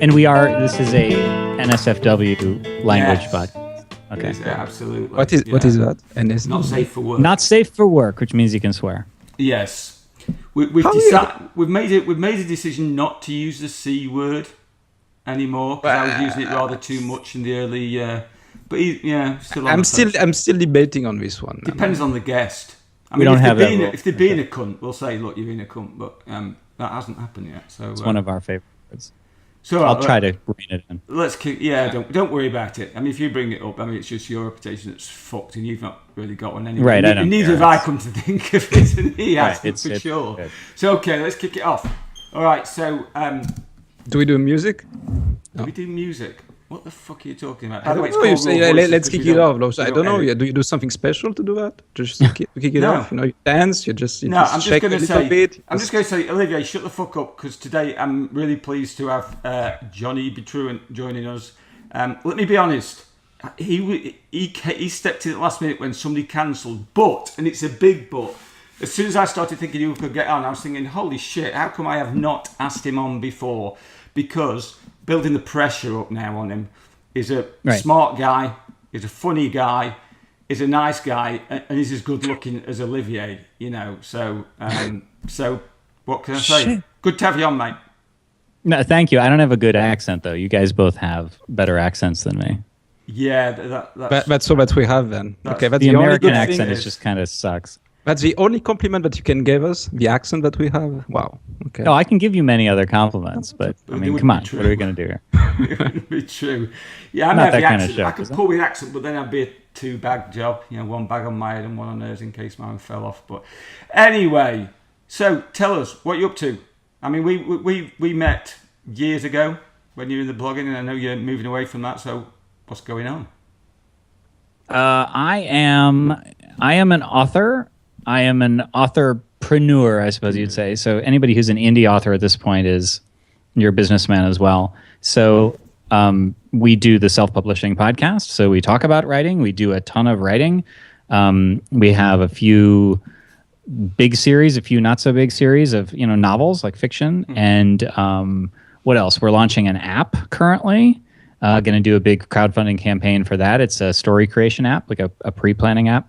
And we are. This is a NSFW language podcast. Okay. Yes, absolutely. What is that? NSFW? Not safe for work. Not safe for work, which means you can swear. Yes. We've made a decision not to use the C word anymore because I was using it rather too much in the early. Still. I'm still debating on this one. Depends on the guest. I mean, if they're being a cunt, we'll say, "Look, you're being a cunt," but that hasn't happened yet. So it's one of our favorites. So I'll try to rein it in. Let's kick. Yeah, don't worry about it. I mean, if you bring it up, I mean, it's just your reputation that's fucked, and you've not really got one anyway. Right, I don't. Neither have I come to think of it, and he has for sure. Good. So okay, let's kick it off. All right. So do we do music? Do we do music? What the fuck are you talking about? By the way, you say let's kick it off. I don't know. Do you do something special to do that? Just kick it off. You dance. You just I'm just going to say, Olivier, shut the fuck up, because today I'm really pleased to have Johnny B Truant joining us. Let me be honest. He stepped in at the last minute when somebody cancelled, and it's a big but. As soon as I started thinking you could get on, I was thinking, holy shit, how come I have not asked him on before? Because building the pressure up now on him. He's a smart guy, he's a funny guy, he's a nice guy, and he's as good looking as Olivier, So what can I say? Shit. Good to have you on, mate. No, thank you. I don't have a good accent, though. You guys both have better accents than me. Yeah, that's what we have then. Okay, that's the American accent just kind of sucks. That's the only compliment that you can give us, the accent that we have. Wow. Okay. No, I can give you many other compliments, but I mean, come on, what are we going to do here? It wouldn't be true. Yeah, I'm not that kind of show. I could pull the accent, but then I'd be a two-bag job. One bag on my head and one on hers in case mine fell off. But anyway, so tell us what you're up to. I mean, we met years ago when you were in the blogging, and I know you're moving away from that. So what's going on? I am an author. I am an authorpreneur, I suppose you'd say. So anybody who's an indie author at this point you're a businessman as well. So we do the self-publishing podcast. So we talk about writing. We do a ton of writing. We have a few big series, a few not so big series of novels like fiction. And what else? We're launching an app currently. Going to do a big crowdfunding campaign for that. It's a story creation app, like a pre-planning app.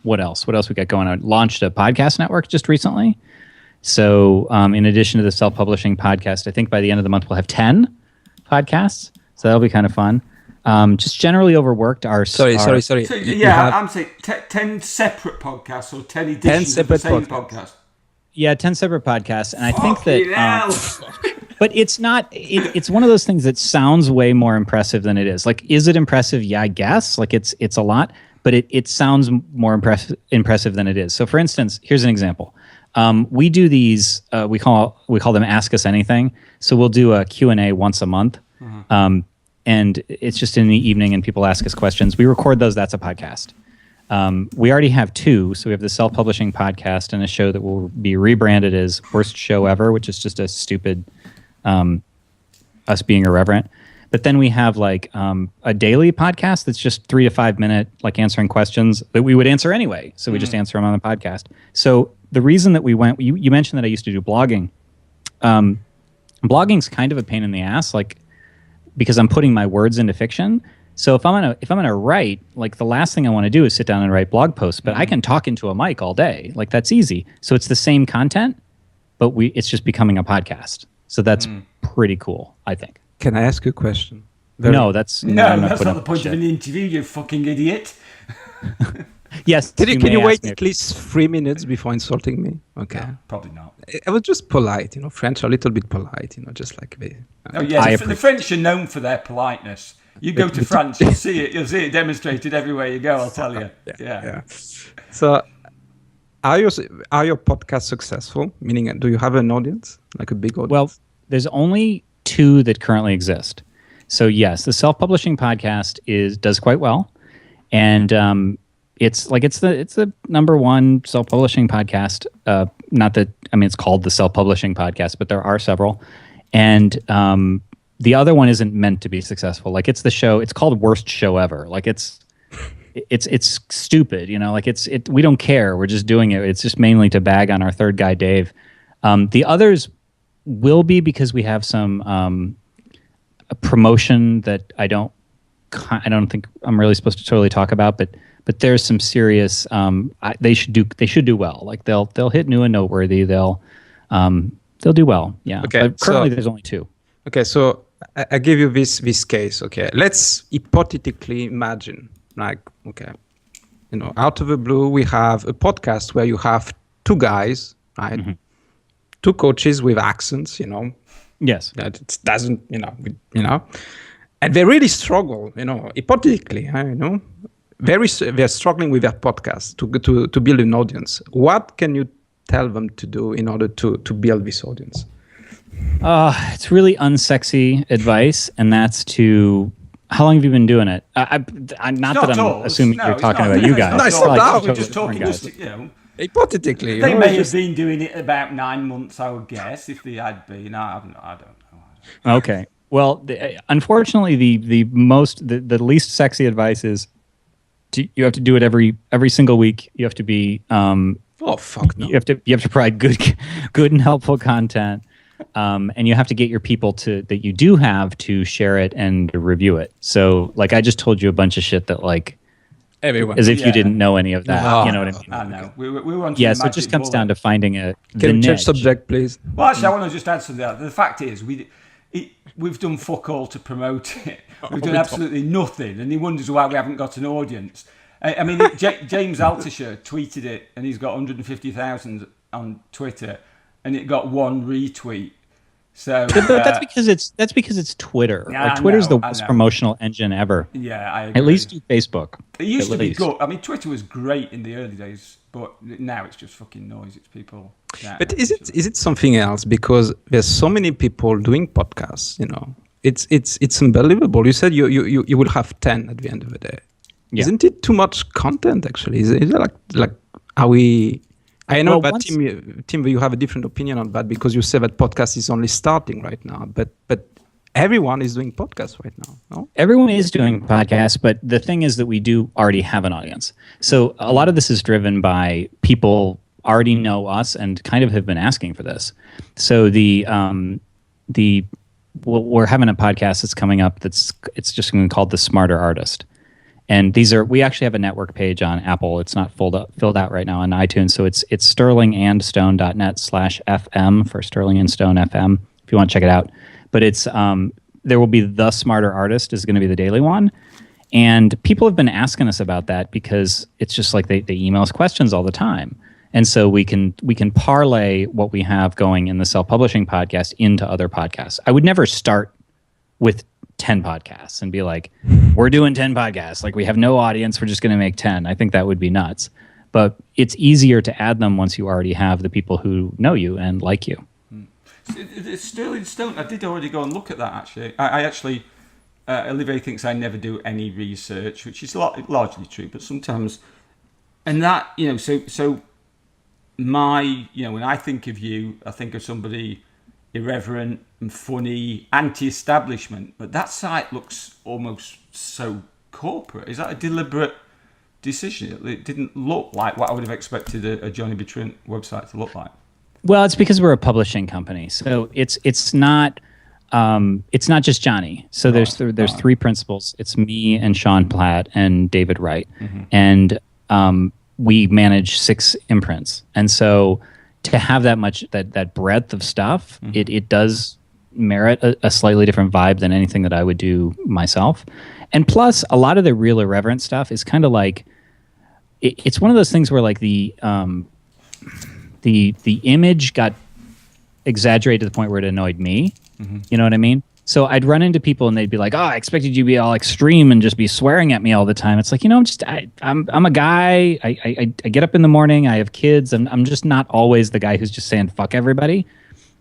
What else? What else we got going on? Launched a podcast network just recently. So in addition to the self-publishing podcast, I think by the end of the month we'll have 10 podcasts. So that'll be kind of fun. Just generally overworked. Sorry. So, I'm saying 10 separate podcasts or 10 editions of the same podcast. Yeah, 10 separate podcasts. And I think that... But it's not. It's one of those things that sounds way more impressive than it is. Like, is it impressive? Yeah, I guess. Like, it's a lot, but it sounds more impressive than it is. So, for instance, here's an example. We do these. We call them Ask Us Anything. So we'll do a Q&A once a month, and it's just in the evening, and people ask us questions. We record those. That's a podcast. We already have 2. So we have the self-publishing podcast and a show that will be rebranded as Worst Show Ever, which is just a stupid. Us being irreverent. But then we have like a daily podcast that's just 3 to 5 minute, like answering questions that we would answer anyway. So we just answer them on the podcast. So the reason that we went, you mentioned that I used to do blogging. Blogging's kind of a pain in the ass, like because I'm putting my words into fiction. So if I'm gonna write, like the last thing I want to do is sit down and write blog posts, but I can talk into a mic all day. Like that's easy. So it's the same content, but it's just becoming a podcast. So that's pretty cool, I think. Can I ask you a question? That's not the point of an interview, you fucking idiot. Yes. Can you wait at least 3 minutes before insulting me? Okay. No, probably not. I was just polite, French are a little bit polite, just like me. Oh yeah, the French are known for their politeness. You go to France, you'll see it demonstrated everywhere you go, I'll tell you. Yeah. So Are your podcasts successful? Meaning, do you have an audience, like a big audience? Well, there's only 2 that currently exist. So yes, the self-publishing podcast does quite well, and it's the number 1 self-publishing podcast. Not that it's called the self-publishing podcast, but there are several, and the other one isn't meant to be successful. Like it's the show. It's called Worst Show Ever. Like it's stupid, we don't care. We're just doing it. It's just mainly to bag on our third guy, Dave. The others will be because we have some a promotion that I don't think I'm really supposed to totally talk about, but there's some serious. They should do well. Like they'll hit new and noteworthy. They'll do well. Yeah. Okay. But currently, there's only 2. Okay, so I give you this case. Okay, let's hypothetically imagine, like, okay, out of the blue, we have a podcast where you have 2 guys, right? Mm-hmm. 2 coaches with accents, Yes. That it doesn't, and they really struggle, hypothetically, they're struggling with their podcast to build an audience. What can you tell them to do in order to build this audience? It's really unsexy advice, and that's to. How long have you been doing it? I'm assuming you're talking about you guys. We're just talking, hypothetically. They may have been doing it about 9 months, I would guess, if they had been. I don't know. Okay. Well, unfortunately, the least sexy advice is you have to do it every single week. You have to be. Oh fuck no! You have to provide good and helpful content. And you have to get your people that you do have to share it and review it. So, like, I just told you a bunch of shit that, like, everyone, as if you didn't know any of that. You know what I mean? I know. We were on. Yeah, so it just comes down to finding Can you change subject, please? Well, actually, I want to just answer that. The fact is, we've done fuck all to promote it. We've done absolutely nothing, and he wonders why we haven't got an audience. I mean, James Altucher tweeted it, and he's got 150,000 on Twitter. And it got 1 retweet. So but that's because it's Twitter. Yeah, like, Twitter's the worst promotional engine ever. Yeah, I agree. At least do Facebook. It used to be good. I mean, Twitter was great in the early days, but now it's just fucking noise. It's people. But is it something else? Because there's so many people doing podcasts. It's unbelievable. You said you will have 10 at the end of the day. Yeah. Isn't it too much content? Actually, is it like are we? I know, but Tim, you have a different opinion on that because you say that podcast is only starting right now. But everyone is doing podcasts right now, no? Everyone is doing podcasts, but the thing is that we do already have an audience. So a lot of this is driven by people already know us and kind of have been asking for this. So we're having a podcast that's coming up it's just going to be called The Smarter Artist. And we actually have a network page on Apple. It's not filled out right now on iTunes. So it's sterlingandstone.net/FM for Sterling and Stone FM if you want to check it out. But it's there will be The Smarter Artist is going to be the daily one. And people have been asking us about that because it's just like they email us questions all the time. And so we can parlay what we have going in the self-publishing podcast into other podcasts. I would never start with 10 podcasts and be like, we're doing 10 podcasts. Like, we have no audience. We're just going to make 10. I think that would be nuts. But it's easier to add them once you already have the people who know you and like you. Sterling Stone, I did already go and look at that, actually. I actually, Olivier thinks I never do any research, which is largely true, but sometimes, and that, so my, when I think of you, I think of somebody irreverent and funny, anti-establishment, but that site looks almost so corporate. Is that a deliberate decision? It didn't look like what I would have expected a Johnny B Truant website to look like. Well, it's because we're a publishing company, so it's not just Johnny. So there's 3 principals. It's me and Sean Platt and David Wright, and we manage 6 imprints, and so to have that much that breadth of stuff, it does merit a slightly different vibe than anything that I would do myself. And plus, a lot of the real irreverent stuff is kind of like it's one of those things where like the image got exaggerated to the point where it annoyed me. You know what I mean? So I'd run into people and they'd be like, "Oh, I expected you to be all extreme and just be swearing at me all the time." It's like, I'm a guy. I get up in the morning. I have kids. I'm just not always the guy who's just saying fuck everybody.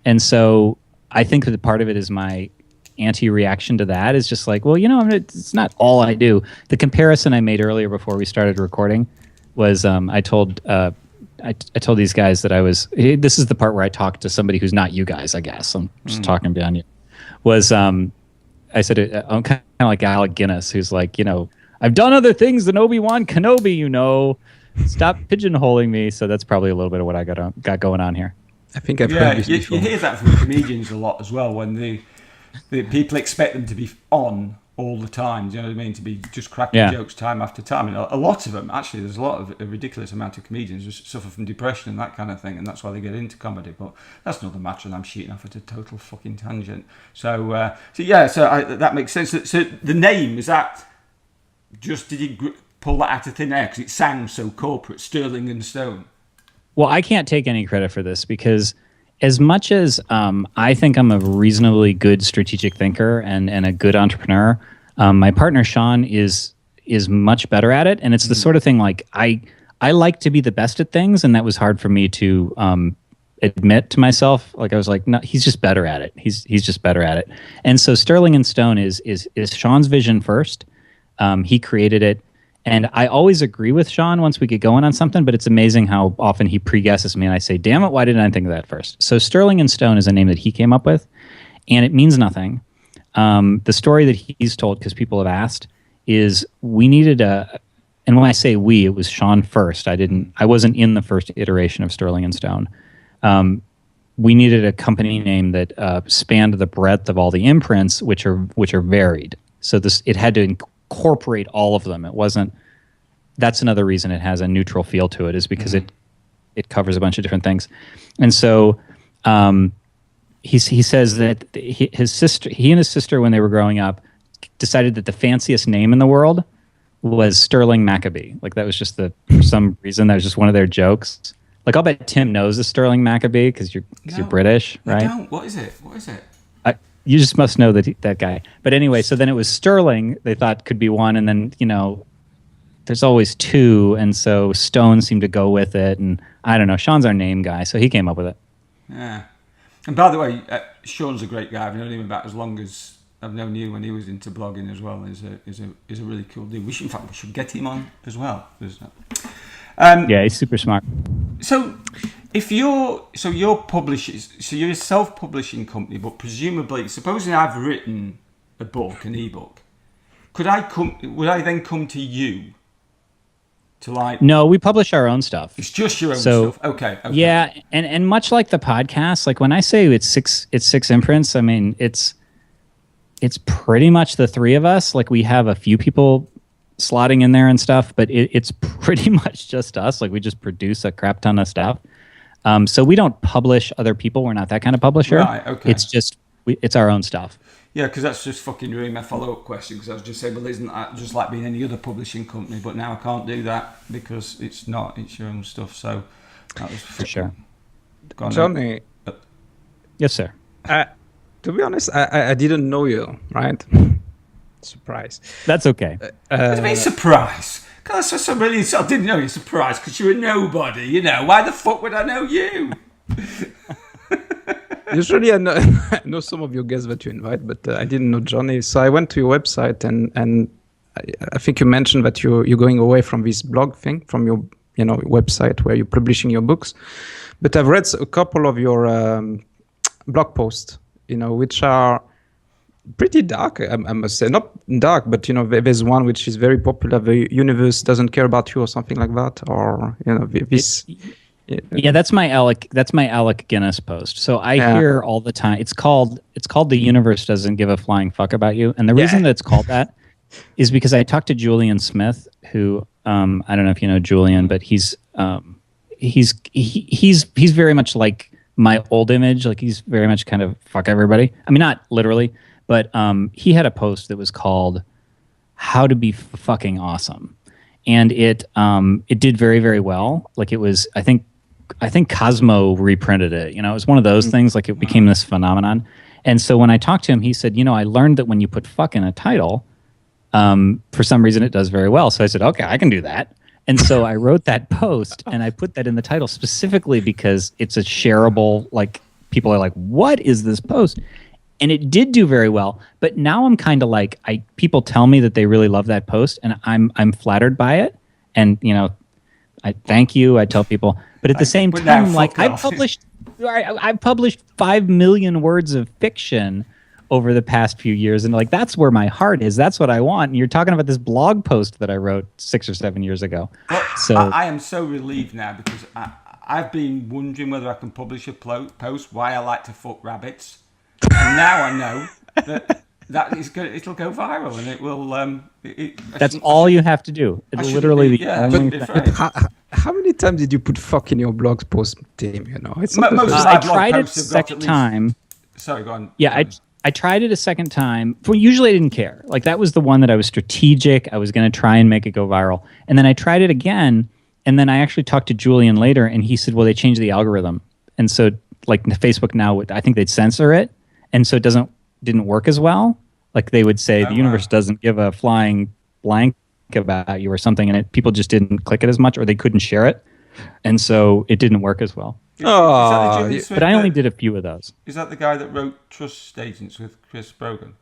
And so I think that part of it is my anti-reaction to that is just like, well, it's not all I do. The comparison I made earlier before we started recording was I told these guys that this is the part where I talked to somebody who's not you guys, I guess. I'm just talking beyond you. Was I said I'm kind of like Alec Guinness, who's like, I've done other things than Obi-Wan Kenobi, Stop pigeonholing me. So that's probably a little bit of what I got going on here. I think I've heard this you before. hear that from comedians a lot as well, when the people expect them to be on all the time. Do you know what I mean? To be just cracking jokes time after time. And a lot of them, actually, there's a ridiculous amount of comedians who suffer from depression and that kind of thing, and that's why they get into comedy. But that's another matter, and I'm shooting off at a total fucking tangent. So that makes sense. So the name, is that just, did you pull that out of thin air? Because it sounds so corporate, Sterling and Stone. Well, I can't take any credit for this, because as much as I think I'm a reasonably good strategic thinker and a good entrepreneur, my partner Sean is much better at it. And it's the sort of thing, like, I like to be the best at things, and that was hard for me to admit to myself. Like, I was like, no, he's just better at it. He's just better at it. And so Sterling and Stone is Sean's vision first. He created it. And I always agree with Sean once we get going on something, but it's amazing how often he pre-guesses me, and I say, damn it, why didn't I think of that first? So Sterling and Stone is a name that he came up with, and it means nothing. The story that he's told, because people have asked, is we needed and when I say we, it was Sean first. I wasn't in the first iteration of Sterling and Stone. We needed a company name that spanned the breadth of all the imprints, which are varied. So it had to incorporate all of them. It wasn't. That's another reason it has a neutral feel to it, is because it covers a bunch of different things. And so he says that he and his sister, when they were growing up, decided that the fanciest name in the world was Sterling Maccabee. Like, that was just for some reason, that was just one of their jokes. Like, I'll bet Tim knows the Sterling Maccabee because you're British, right? I don't. What is it? You just must know that guy. But anyway, so then it was Sterling, they thought could be one, and then, there's always two, and so Stone seemed to go with it, and I don't know, Sean's our name guy, so he came up with it. Yeah. And by the way, Sean's a great guy. I've known him about as long as I've known you, when he was into blogging as well. He's a really cool dude. We should get him on as well. Yeah, he's super smart. So you're publishers, so you're a self-publishing company, but presumably, supposing I've written a book, an ebook, would I then come to you to, like? No, we publish our own stuff. It's just your own stuff. Okay. Yeah, and much like the podcast, like when I say it's six imprints, I mean it's pretty much the three of us. Like, we have a few people slotting in there and stuff, but it's pretty much just us. Like, we just produce a crap ton of stuff. So we don't publish other people. We're not that kind of publisher. Right, okay. It's just, it's our own stuff. Yeah, because that's just fucking ruining my follow-up question, because I was just saying, well, isn't that just like being any other publishing company? But now I can't do that because it's not. It's your own stuff. So that was for sure. Johnny. Yes, sir. To be honest, I didn't know you, right? Surprise. That's okay. What do you mean surprise? Because I didn't know you. Surprised because you're a nobody. Why the fuck would I know you? Usually I know some of your guests that you invite, but I didn't know Johnny. So I went to your website, and I think you mentioned that you're going away from this blog thing, from your website where you're publishing your books. But I've read a couple of your blog posts, which are pretty dark, I must say. Not dark, but there's one which is very popular. The universe doesn't care about you, or something like that, or this. Yeah, that's my Alec Guinness post. So I hear all the time. It's called The Universe Doesn't Give a Flying Fuck About You, and the reason that it's called that is because I talked to Julian Smith, who I don't know if you know Julian, but he's very much like my old image. Like, he's very much kind of fuck everybody. I mean, not literally. But he had a post that was called "How to Be Fucking Awesome," and it did very, very well. Like, it was, I think Cosmo reprinted it. It was one of those things. Like, it became this phenomenon. And so when I talked to him, he said, I learned that when you put "fuck" in a title, for some reason it does very well. So I said, okay, I can do that. And so I wrote that post, and I put that in the title specifically because it's a shareable. Like, people are like, "What is this post?" And it did do very well, but now I'm kind of like, people tell me that they really love that post, and I'm flattered by it, and I thank you. I tell people, but at the same time, like, I published 5 million words of fiction over the past few years, and like, that's where my heart is. That's what I want. And you're talking about this blog post that I wrote 6 or 7 years ago. Well, so I am so relieved now, because I've been wondering whether I can publish a post why I like to fuck rabbits, and now I know that it'll go viral and it will. That's all you have to do. It's literally the only thing. How many times did you put "fuck" in your blog post, Tim? You know, it's not I tried it a second time. Sorry, go on. Yeah, I tried it a second time. Usually I didn't care. Like that was the one that I was strategic. I was going to try and make it go viral. And then I tried it again. And then I actually talked to Julian later and he said, well, they changed the algorithm. And so like Facebook now, I think they'd censor it. And so it didn't work as well. Like they would say the universe doesn't give a flying blank about you or something. And people just didn't click it as much or they couldn't share it. And so it didn't work as well. But I only did a few of those. Is that the guy that wrote Trust Agents with Chris Brogan?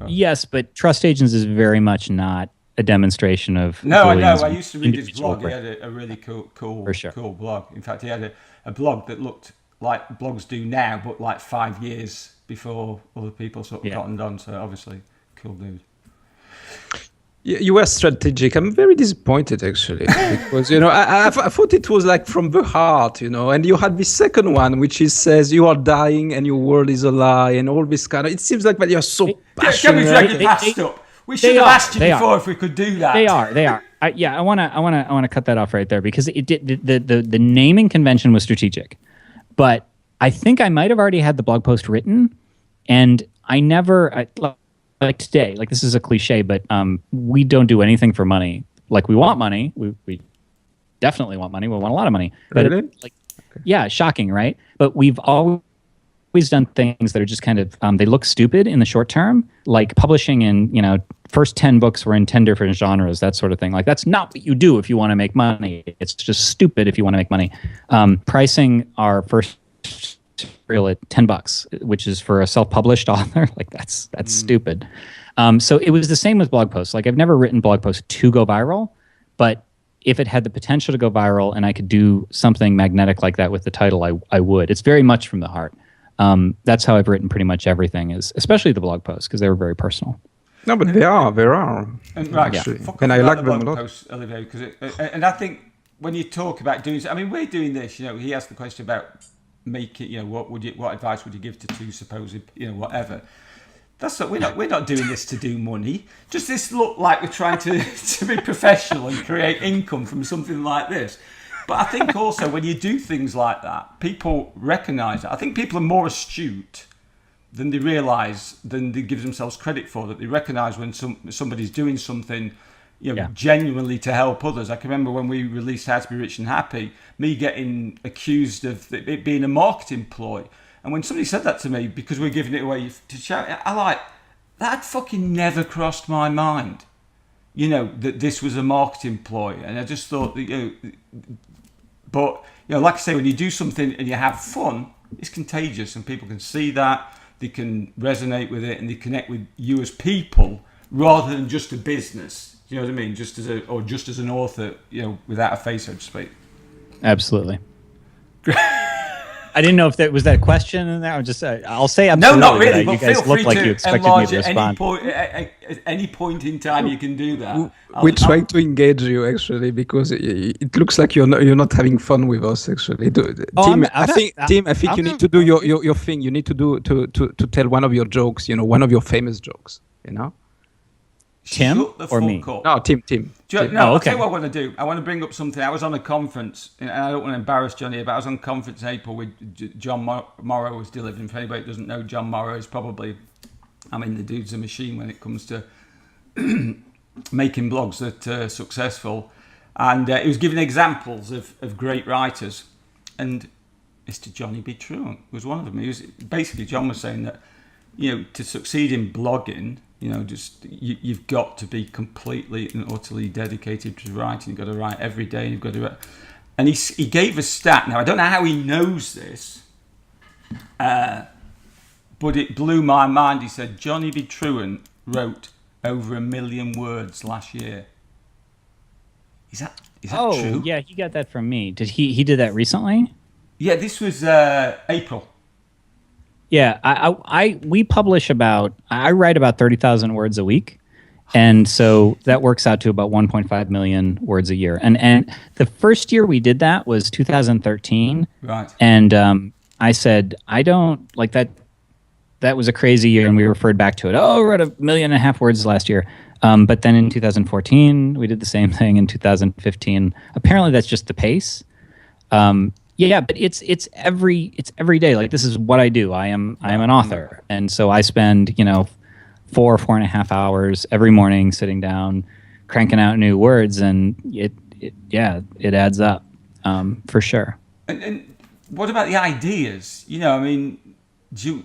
Oh. Yes, but Trust Agents is very much not a demonstration of. No, I know. I used to read his blog. He had a really cool blog. In fact, he had a blog that looked like blogs do now, but like 5 years before other people sort of cottoned on. So obviously, cool dude. You were strategic. I'm very disappointed, actually, because I thought it was like from the heart, and you had the second one, which says you are dying and your world is a lie and all this kind of. It seems like that you're so passionate. We should have asked you before if we could do that. They are. I want to cut that off right there because the naming convention was strategic, but I think I might have already had the blog post written, and I never. Like today, like this is a cliche, but we don't do anything for money. Like we want money, we definitely want money. We want a lot of money. Really? Shocking, right? But we've always done things that are just kind of they look stupid in the short term, like publishing in first 10 books were in 10 different genres, that sort of thing. Like that's not what you do if you want to make money. It's just stupid if you want to make money. Pricing our first real at $10, which is for a self-published author. Like that's stupid. So it was the same with blog posts. Like I've never written blog posts to go viral, but if it had the potential to go viral and I could do something magnetic like that with the title, I would. It's very much from the heart. That's how I've written pretty much everything, is especially the blog posts because they were very personal. No, but there are. And right, actually. And I like them a lot. Posts, Olivier, and I think when you talk about doing, I mean, we're doing this. He asked the question about. Make it, what advice would you give to two supposed, whatever. That's what we're not doing this to do money. Just this look like we're trying to be professional and create income from something like this. But I think also when you do things like that, people recognise it. I think people are more astute than they realise, than they give themselves credit for. That they recognise when somebody's doing something. Genuinely to help others. I can remember when we released How to Be Rich and Happy, me getting accused of it being a marketing ploy. And when somebody said that to me, because we're giving it away to charity, that fucking never crossed my mind. That this was a marketing ploy. And I just thought that, but, like I say, when you do something and you have fun, it's contagious and people can see that, they can resonate with it and they connect with you as people rather than just a business. You know what I mean? Just as an author, without a face, so to speak. Absolutely. I didn't know if that was that question in there. I'll say absolutely. No, not really. But you guys look like you expected me to respond. At any point in time, you can do that. We're trying to engage you actually because it looks like you're not having fun with us actually. Tim, I think you need to do your thing. You need to tell one of your jokes. One of your famous jokes. Tim or me? No, Tim. Okay. I'll tell you what I want to do. I want to bring up something. I was on a conference, and I don't want to embarrass Johnny, but I was on a conference in April with John Morrow was delivering. If anybody doesn't know, John Morrow is probably, the dude's a machine when it comes to making blogs that are successful. And he was giving examples of great writers, and Mr. Johnny B Truant was one of them. Basically, John was saying that, to succeed in blogging, you've got to be completely and utterly dedicated to writing. You've got to write every day. You've got to write. And he gave a stat. Now, I don't know how he knows this, but it blew my mind. He said Johnny B Truant wrote over 1 million words last year. Is that true? Oh, yeah, he got that from me. Did he did that recently? Yeah, this was April. Yeah, we publish I write about 30,000 words a week, And so that works out to about 1.5 million words a year. And the first year we did that was 2013. Right. And I said, I don't like that. That was a crazy year, and we referred back to it. Oh, we're at 1.5 million words last year. But then in 2014, we did the same thing. In 2015, apparently that's just the pace. Yeah, but it's every day. Like, this is what I do. I am an author, and so I spend 4.5 hours every morning sitting down, cranking out new words, and it adds up for sure. And what about the ideas? I mean, do you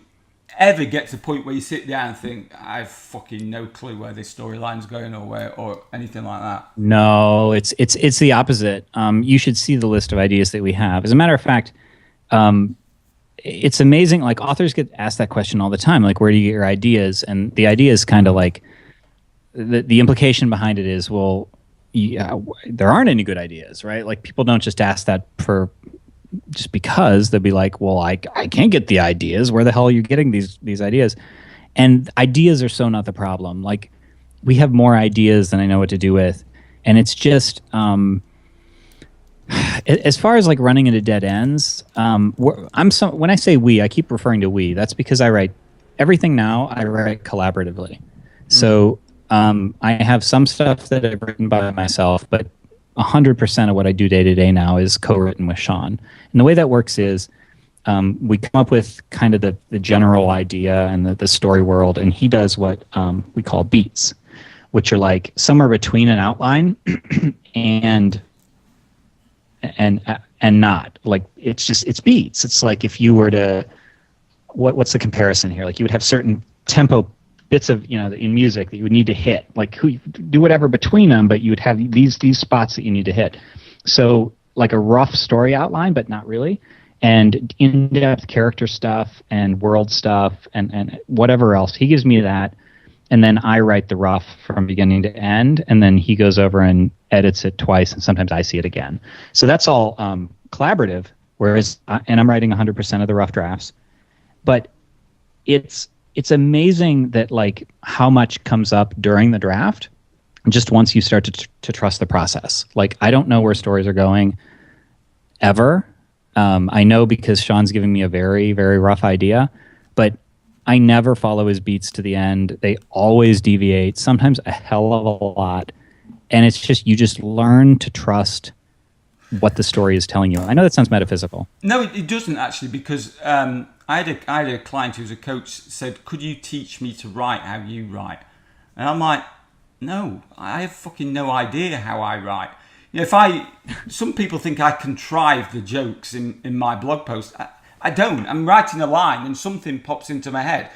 ever get to the point where you sit down and think, I have fucking no clue where this storyline's going or anything like that? No, it's the opposite. You should see the list of ideas that we have. As a matter of fact, it's amazing. Like, authors get asked that question all the time. Like, where do you get your ideas? And the idea is kind of like the implication behind it is, well, there aren't any good ideas, right? Like, people don't just ask that for just because. They'll be like, well, I can't get the ideas. Where the hell are you getting these ideas? And ideas are so not the problem. Like, we have more ideas than I know what to do with. And it's just, as far as like running into dead ends, when I say we, I keep referring to we. That's because I write everything now. I write collaboratively. So I have some stuff that I've written by myself, but 100% of what I do day to day now is co-written with Sean. And the way that works is we come up with kind of the general idea and the story world, and he does what we call beats, which are like somewhere between an outline and not. Like, it's beats. It's like if you were to, what's the comparison here? Like, you would have certain tempo bits of, in music that you would need to hit, like do whatever between them, but you would have these spots that you need to hit. So like a rough story outline, but not really, and in-depth character stuff and world stuff and whatever else. He gives me that, and then I write the rough from beginning to end, and then he goes over and edits it twice, and sometimes I see it again. So that's all collaborative, whereas, and I'm writing 100% of the rough drafts. But it's amazing that, like, how much comes up during the draft just once you start to trust the process. Like, I don't know where stories are going ever. I know because Sean's giving me a very, very rough idea, but I never follow his beats to the end. They always deviate, sometimes a hell of a lot. And it's just, you just learn to trust what the story is telling you. I know that sounds metaphysical. No, it doesn't actually, because I had a client who was a coach, said, could you teach me to write how you write? And I'm like, no, I have fucking no idea how I write. Some people think I contrive the jokes in my blog post. I don't. I'm writing a line and something pops into my head.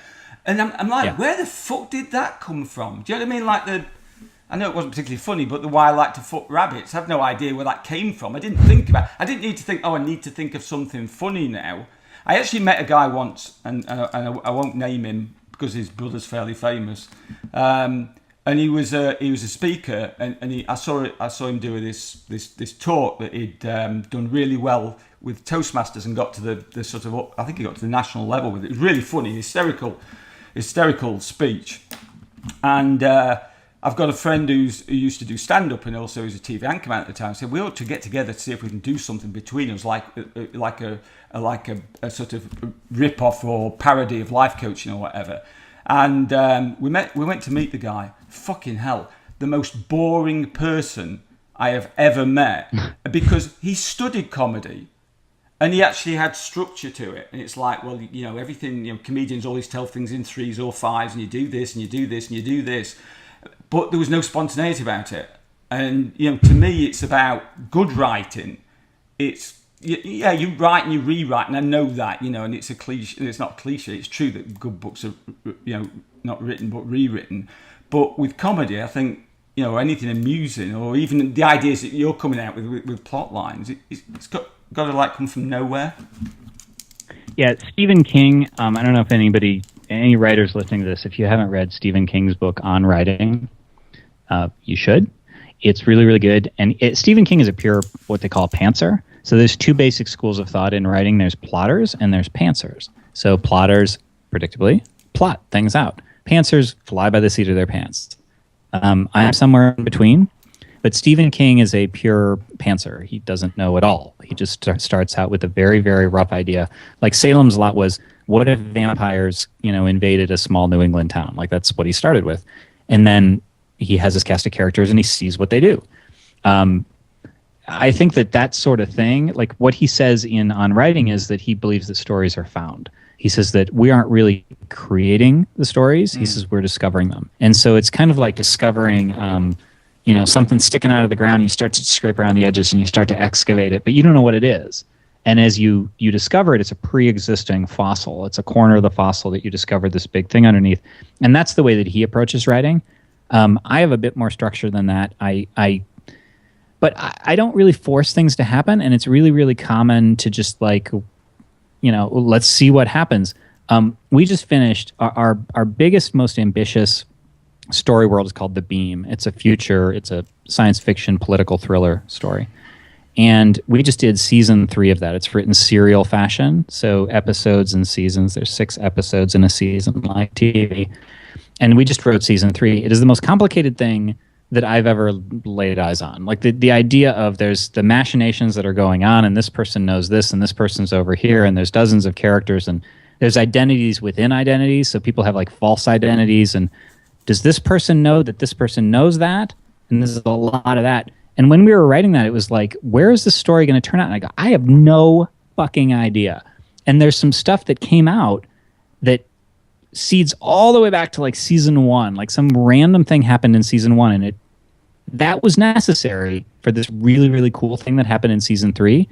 And I'm like, Where the fuck did that come from? Do you know what I mean? Like, I know it wasn't particularly funny, but the why I like to fuck rabbits, I have no idea where that came from. I didn't need to think, I need to think of something funny now. I actually met a guy once, and I won't name him because his brother's fairly famous. And he was a speaker, and I saw him do this talk that he'd done really well with Toastmasters and got to the sort of, I think he got to the national level with it. It was really funny, hysterical speech. And I've got a friend who used to do stand-up and also was a TV anchorman at the time. Said we ought to get together to see if we can do something between us, like a sort of rip-off or parody of life coaching or whatever. And we went to meet the guy. Fucking hell, the most boring person I have ever met, because he studied comedy. And he actually had structure to it. And it's like, well, everything, comedians always tell things in 3s or 5s, and you do this, and you do this, and you do this. But there was no spontaneity about it. And, to me, it's about good writing. It's, you write and you rewrite, and I know that, and it's a cliche, and it's not a cliche. It's true that good books are, not written, but rewritten. But with comedy, I think, anything amusing, or even the ideas that you're coming out with plot lines, it's got to like come from nowhere. Yeah, Stephen King. I don't know if any writers listening to this, if you haven't read Stephen King's book on writing, you should. It's really, really good. And Stephen King is a pure, what they call pantser. So there's two basic schools of thought in writing. There's plotters and there's pantsers. So plotters, predictably, plot things out. Pantsers fly by the seat of their pants. I'm somewhere in between. But Stephen King is a pure pantser. He doesn't know at all. He just starts out with a very, very rough idea. Like Salem's Lot was, what if vampires, invaded a small New England town? Like that's what he started with. And then he has his cast of characters and he sees what they do. I think that sort of thing, like what he says on writing is that he believes that stories are found. He says that we aren't really creating the stories. He says we're discovering them. And so it's kind of like discovering something sticking out of the ground. You start to scrape around the edges and you start to excavate it, but you don't know what it is. And as you discover it, it's a pre-existing fossil. It's a corner of the fossil that you discovered this big thing underneath. And that's the way that he approaches writing. I have a bit more structure than that. But I don't really force things to happen, and it's really, really common to just let's see what happens. We just finished our biggest, most ambitious story world is called The Beam. It's a science fiction political thriller story. And we just did season 3 of that. It's written serial fashion, so episodes and seasons. There's 6 episodes in a season, like TV. And we just wrote season 3. It is the most complicated thing that I've ever laid eyes on. Like the idea of there's the machinations that are going on, and this person knows this, and this person's over here, and there's dozens of characters, and there's identities within identities. So people have like false identities, and does this person know that this person knows that? And there's a lot of that. And when we were writing that, it was like, where is this story going to turn out? And I go, I have no fucking idea. And there's some stuff that came out that seeds all the way back to like season 1. Like some random thing happened in season 1, and that was necessary for this really, really cool thing that happened in season 3.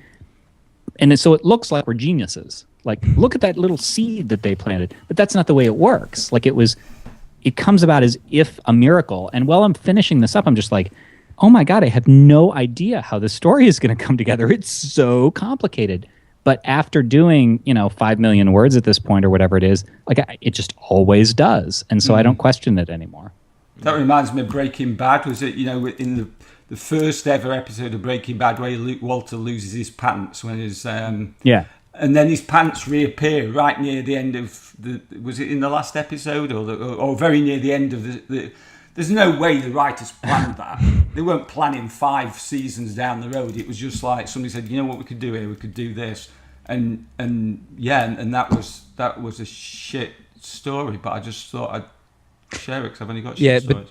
And so it looks like we're geniuses. Like, look at that little seed that they planted. But that's not the way it works. Like it comes about as if a miracle. And while I'm finishing this up, I'm just like, oh my God, I have no idea how this story is going to come together. It's so complicated. But after doing, 5 million words at this point or whatever it is, like it just always does. And so I don't question it anymore. That reminds me of Breaking Bad. Was it, in the first ever episode of Breaking Bad where Walter loses his pants when his... Yeah. And then his pants reappear right near the end of was it in the last episode or very near the end of the there's no way the writers planned that. They weren't planning 5 seasons down the road. It was just like somebody said, you know what we could do here? We could do this. And that was a shit story, but I just thought I'd share it because I've only got shit stories.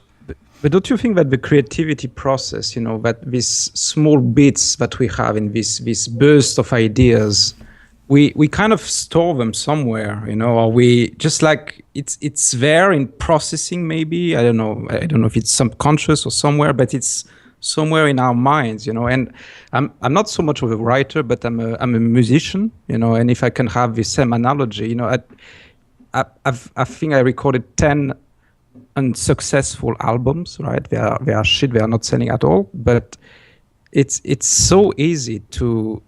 But don't you think that the creativity process, that these small bits that we have in this burst of ideas, we kind of store them somewhere, or we just like it's there in processing maybe. I don't know if it's subconscious or somewhere, but it's somewhere in our minds, and I'm not so much of a writer, but I'm a musician, and if I can have the same analogy, I think I recorded 10 unsuccessful albums, right? They are shit, they are not selling at all, but it's so easy to,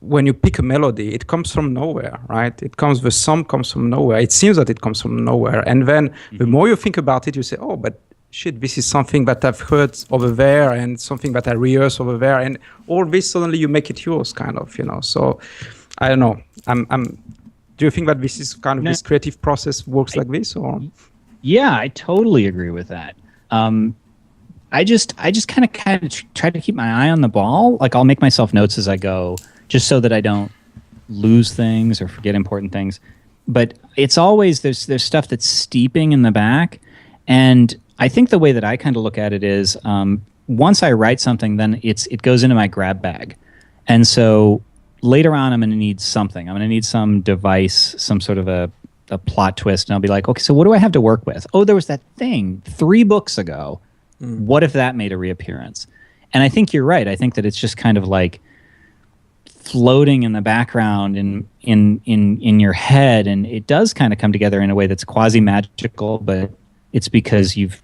when you pick a melody, it comes from nowhere, right? The song comes from nowhere. It seems that it comes from nowhere. And then the more you think about it, you say, oh, but shit, this is something that I've heard over there and something that I rehearse over there. And all this, suddenly you make it yours, kind of, So I don't know. Do you think that this is kind of this creative process works like this, or? Yeah, I totally agree with that. I just kind of try to keep my eye on the ball. Like I'll make myself notes as I go, just so that I don't lose things or forget important things. But it's always there's stuff that's steeping in the back, and I think the way that I kind of look at it is once I write something, then it goes into my grab bag, and so later on I'm going to need something. I'm going to need some device, some sort of a plot twist, and I'll be like, okay, so what do I have to work with? Oh, there was that thing 3 books ago. What if that made a reappearance? And I think you're right. I think that it's just kind of like floating in the background in your head, and it does kind of come together in a way that's quasi magical, but it's because you've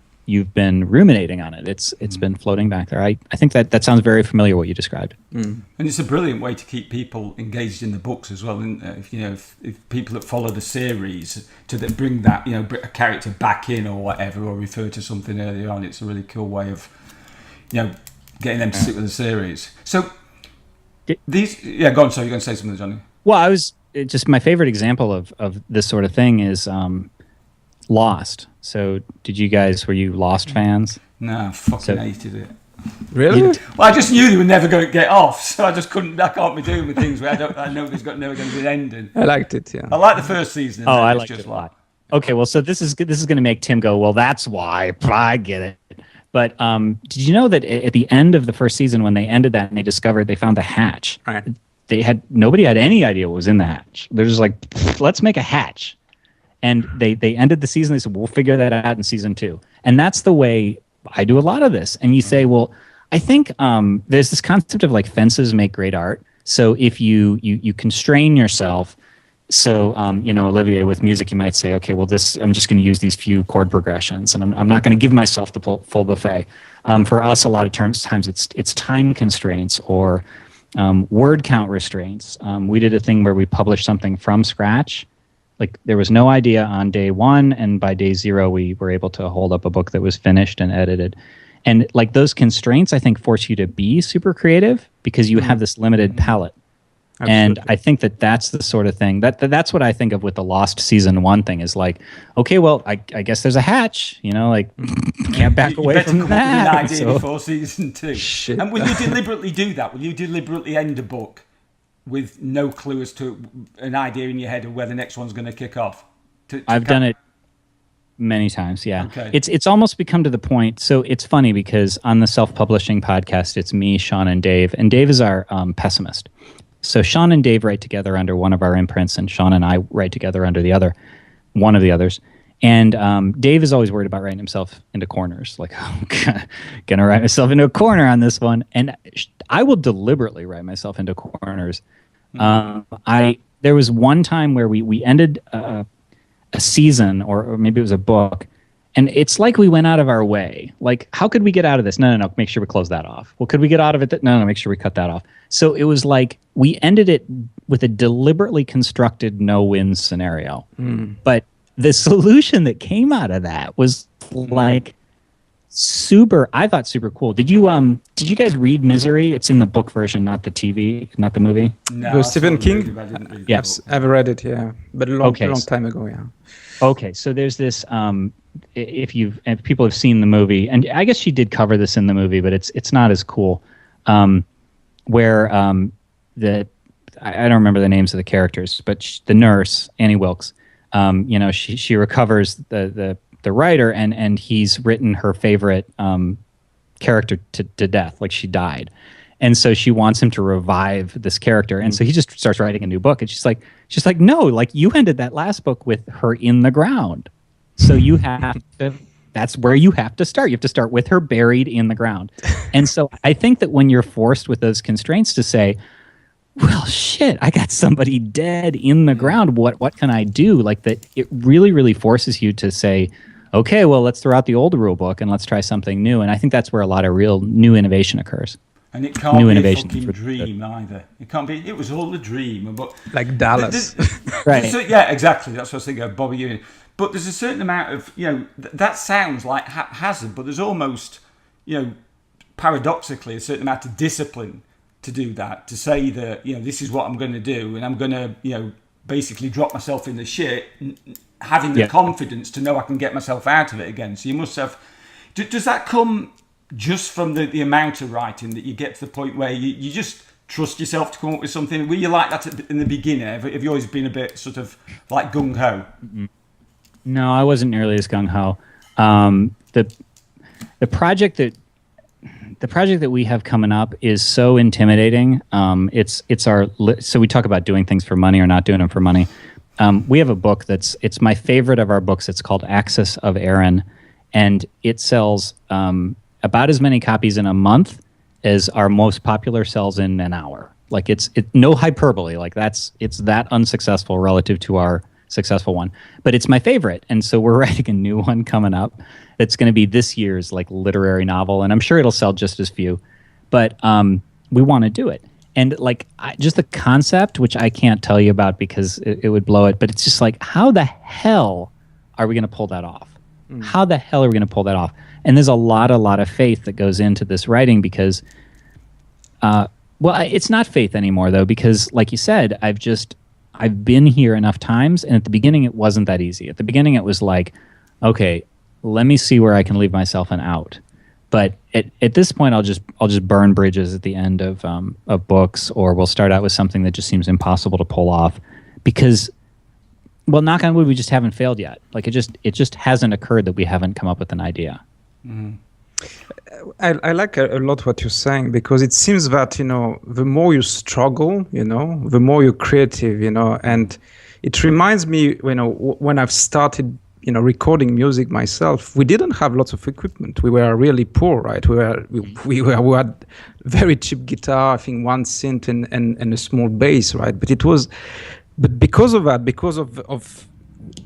been ruminating on it. It's been floating back there. I think that sounds very familiar what you described. And it's a brilliant way to keep people engaged in the books as well. And if people that follow the series to bring that a character back in or whatever, or refer to something earlier on, it's a really cool way of getting them to stick with the series. So these go on. Sorry, you're going to say something, Johnny? Well, I was just my favorite example of this sort of thing is Lost. So were you Lost fans? No, I fucking hated it. Really? Well, I just knew they were never going to get off, so I can't be doing with things where I know there's never going to be an ending. I liked it, yeah. I like the first season. I liked it a lot. Okay, well, so this is going to make Tim go, well, that's why. I get it. But did you know that at the end of the first season, when they ended that and they found the hatch, right. Nobody had any idea what was in the hatch. They're just like, let's make a hatch. And they ended the season. They said, we'll figure that out in season 2. And that's the way I do a lot of this. And you say, well, I think there's this concept of like fences make great art. So if you constrain yourself, so Olivier, with music, you might say, okay, well, I'm just going to use these few chord progressions, and I'm not going to give myself the full buffet. For us, a lot of times it's time constraints or word count restraints. We did a thing where we published something from scratch. Like there was no idea on day 1, and by day 0, we were able to hold up a book that was finished and edited. And like those constraints, I think, force you to be super creative because you have this limited palette. Absolutely. And I think that's the sort of thing that's what I think of with the Lost season 1 thing is like, okay, well, I guess there's a hatch, like can't back away from that. An idea before season 2. Shit. And will you deliberately do that? Will you deliberately end a book with no clue as to an idea in your head of where the next one's going to kick off? I've done it many times, yeah. Okay. It's almost become to the point. So it's funny because on the self-publishing podcast, it's me, Sean, and Dave. And Dave is our pessimist. So Sean and Dave write together under one of our imprints, and Sean and I write together under one of the others. And Dave is always worried about writing himself into corners. Like, I'm going to write myself into a corner on this one. And I will deliberately write myself into corners. There was one time where we ended a season, or maybe it was a book, and it's like we went out of our way. Like, how could we get out of this? No, make sure we close that off. Well, could we get out of it? No, make sure we cut that off. So it was like we ended it with a deliberately constructed no-win scenario. But the solution that came out of that was like I thought super cool. Did you guys read Misery? It's in the book version, not the TV, not the movie. No, it was Stephen King? Yes. I've read it, yeah. But a long time ago, yeah. Okay, so there's this if people have seen the movie, and I guess she did cover this in the movie, but it's not as cool. Where I don't remember the names of the characters, but the nurse, Annie Wilkes, she recovers the writer, and he's written her favorite character to death, like she died. And so she wants him to revive this character. And so he just starts writing a new book. And she's like, no, like you ended that last book with her in the ground. So you have to, that's where you have to start. You have to start with her buried in the ground. And so I think that when you're forced with those constraints to say, well, shit, I got somebody dead in the ground. What can I do? Like that, it really, really forces you to say, okay, well, let's throw out the old rule book and let's try something new. And I think that's where a lot of real new innovation occurs. And it can't be a fucking dream either. It can't be. It was all a dream. But like Dallas. Right. So, yeah, exactly. That's what I was thinking of Bobby Ewing. But there's a certain amount of, that sounds like haphazard, but there's almost, paradoxically, a certain amount of discipline to do that, to say that, this is what I'm going to do, and I'm going to, basically drop myself in the shit, having the confidence to know I can get myself out of it again. So you must have... Does that come just from the amount of writing that you get to the point where you just trust yourself to come up with something? Were you like that in the beginning? Have you always been a bit sort of like gung-ho? No, I wasn't nearly as gung-ho. The project that we have coming up is so intimidating. So we talk about doing things for money or not doing them for money. We have a book it's my favorite of our books. It's called Axis of Aaron, and it sells about as many copies in a month as our most popular sells in an hour. Like it's no hyperbole. Like it's that unsuccessful relative to our successful one, but it's my favorite. And so we're writing a new one coming up. It's going to be this year's like literary novel, and I'm sure it'll sell just as few, but we want to do it. And like just the concept, which I can't tell you about because it would blow it, but it's just like, how the hell are we going to pull that off? How the hell are we going to pull that off? And there's a lot of faith that goes into this writing because, it's not faith anymore though, because like you said, I've been here enough times, and at the beginning it wasn't that easy. At the beginning it was like, okay, let me see where I can leave myself an out. But at this point, I'll just burn bridges at the end of books, or we'll start out with something that just seems impossible to pull off, because, well, knock on wood, we just haven't failed yet. Like it just hasn't occurred that we haven't come up with an idea. Mm-hmm. I like a lot what you're saying, because it seems that the more you struggle, the more you're creative, and it reminds me, when I've started recording music myself, we didn't have lots of equipment. We were really poor, right? We had very cheap guitar, I think one synth and a small bass, right? But because of that, because of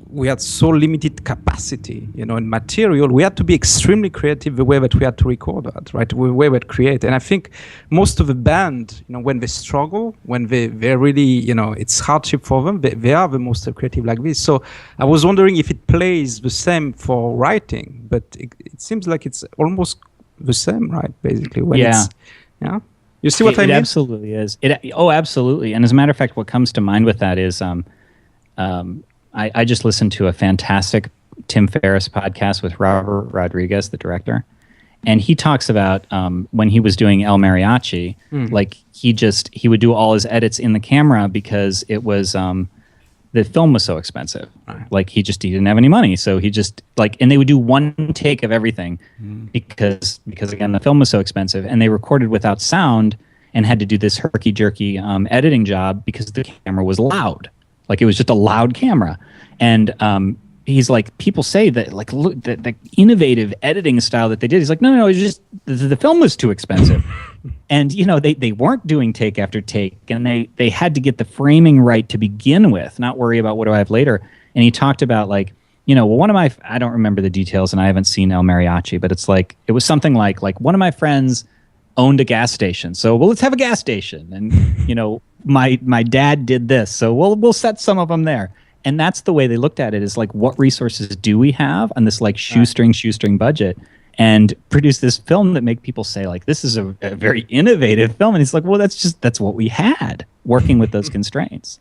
we had so limited capacity, in material, we had to be extremely creative the way that we had to record that, right? The way we create. And I think most of the band, when they struggle, when they're really, it's hardship for them, they are the most creative like this. So I was wondering if it plays the same for writing, but it seems like it's almost the same, right? Basically, when yeah. You see what I mean? It absolutely is. Absolutely. And as a matter of fact, what comes to mind with that is, I just listened to a fantastic Tim Ferriss podcast with Robert Rodriguez, the director, and he talks about when he was doing El Mariachi, like he would do all his edits in the camera because it was the film was so expensive. Right. Like he didn't have any money, so he just and they would do one take of everything because again the film was so expensive, and they recorded without sound and had to do this herky jerky editing job because the camera was loud. Like it was just a loud camera. And he's like, people say that, like, look, the innovative editing style that they did. He's like, no, it's just the film was too expensive. And, they weren't doing take after take. And they had to get the framing right to begin with, not worry about what do I have later. And he talked about, like, one of my, I don't remember the details and I haven't seen El Mariachi, but it's like, it was something like one of my friends owned a gas station. So, well, let's have a gas station. And, my dad did this, so we'll set some of them there. And that's the way they looked at it, is like, what resources do we have on this like shoestring budget, and produce this film that make people say, like, this is a very innovative film. And it's like, well, that's what we had working with those constraints.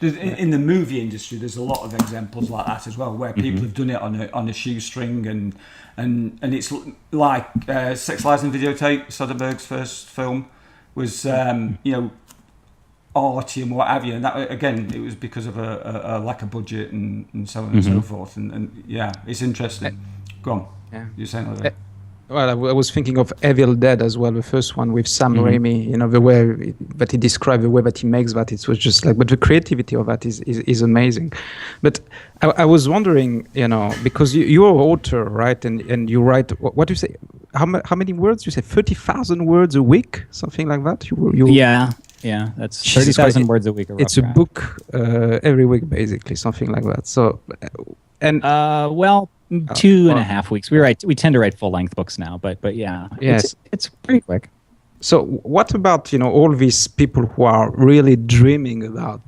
In the movie industry, there's a lot of examples like that as well, where people have done it on a shoestring, and it's like Sex, Lies and Videotape, Soderbergh's first film, was arty and what have you, and that again, it was because of a lack of budget and so on and so forth, and yeah, it's interesting. Go on. Yeah, you're saying that. Well, I was thinking of Evil Dead as well, the first one with Sam Raimi. The way that he described, the way that he makes that, it was just like, but the creativity of that is amazing. But I was wondering, because you're an author, right? And you write, what do you say? How many words? You say 30,000 words a week, something like that. Yeah, that's 30,000 words a week. It's a book every week, basically, something like that. So, and 2.5 weeks. We tend to write full-length books now, but yeah, yes, it's pretty quick. So, what about all these people who are really dreaming about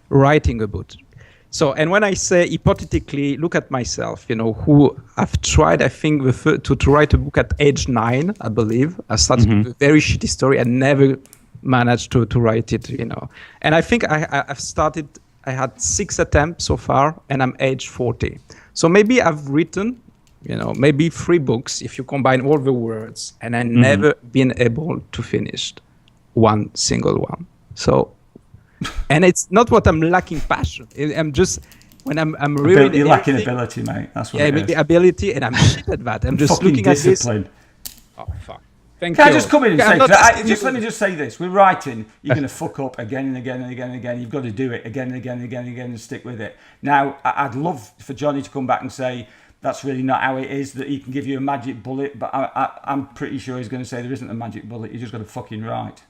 writing a book? So, and when I say hypothetically, look at myself, who I've tried, I think, to write a book at age 9, I believe. I started with a very shitty story and never managed to write it, And I think I've started, I had 6 attempts so far, and I'm age 40. So maybe I've written, maybe 3 books if you combine all the words, and I've never been able to finish one single one. So, and it's not what I'm lacking passion. I'm just, when I'm really... You're lacking ability, mate. That's what it is. Maybe ability, and I'm shit at that. I'm just looking discipline. At this. Oh, fuck. Can I just come in and say, let me just say this. We're writing, you're going to fuck up again and again and again and again. You've got to do it again and again and again and again and stick with it. Now, I'd love for Johnny to come back and say, that's really not how it is, that he can give you a magic bullet, but I'm pretty sure he's going to say there isn't a magic bullet. You just got to fucking write.